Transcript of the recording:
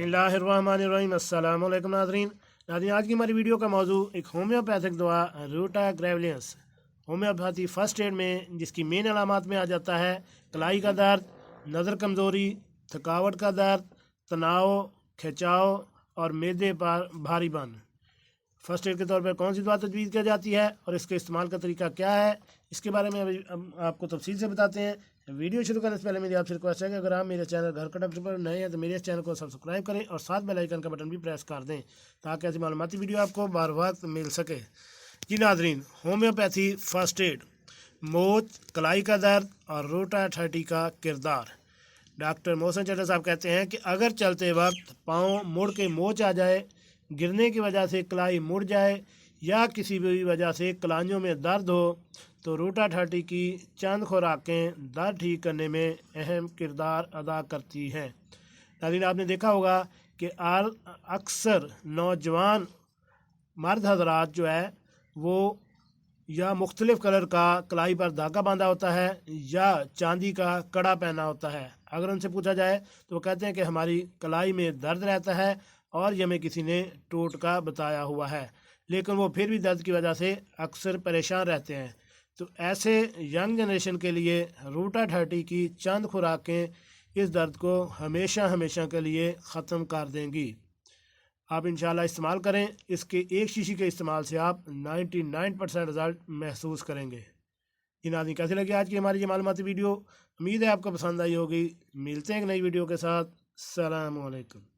बिस्मिल्लाहिर्रहमानिर्रहीम। अस्सलाम वालेकुम नाज़रीन। आज की हमारी वीडियो का मौजू एक होम्योपैथिक दवा रूटा ग्रेवलियंस होम्योपैथी फ़र्स्ट एड में जिसकी मेन अलामात में आ जाता है कलाई का दर्द, नज़र कमज़ोरी, थकावट का दर्द, तनाव, खिंचाव और मैदे पर भारीपन। फ़र्स्ट एड के तौर पर कौन सी दवा तजवीज़ की जाती है और इसके इस्तेमाल का तरीका क्या है, इसके बारे में अभी आपको तफसील से बताते हैं। वीडियो शुरू करने से पहले मेरी आपसे रिक्वेस्ट है कि अगर आप मेरे चैनल घर का डॉक्टर पर नए हैं तो मेरे इस चैनल को सब्सक्राइब करें और साथ बेल आइकन का बटन भी प्रेस कर दें ताकि ऐसी मालूमाती वीडियो आपको बार वक्त मिल सके। जी नाज़रीन, होम्योपैथी फ़र्स्ट एड, मोच, कलाई का दर्द और रूटा 30 का किरदार। डॉक्टर मोहसिन चड्ढा साहब कहते हैं कि अगर चलते वक्त पाँव मुड़ के मोच आ जाए, गिरने की वजह से कलाई मुड़ जाए या किसी भी वजह से कलाइयों में दर्द हो तो रूटा 30 की चंद खुराकें दर्द ठीक करने में अहम किरदार अदा करती हैं। नाज़रीन, आपने देखा होगा कि अक्सर नौजवान मर्द हजरात जो है वो या मुख्तलिफ़ कलर का कलाई पर धागा बांधा होता है या चांदी का कड़ा पहना होता है। अगर उनसे पूछा जाए तो वो कहते हैं कि हमारी कलाई में दर्द रहता है और ये हमें किसी ने टोटका बताया हुआ है, लेकिन वो फिर भी दर्द की वजह से अक्सर परेशान रहते हैं। तो ऐसे यंग जनरेशन के लिए रूटा 30 की चंद खुराकें इस दर्द को हमेशा हमेशा के लिए ख़त्म कर देंगी। आप इंशाल्लाह इस्तेमाल करें। इसके एक शीशी के इस्तेमाल से आप 99% रिज़ल्ट महसूस करेंगे। इन आदमी कैसी लगी आज की हमारी ये मालूमाती वीडियो? उम्मीद है आपको पसंद आई होगी। मिलते हैं एक नई वीडियो के साथ। अस्सलामु अलैकुम।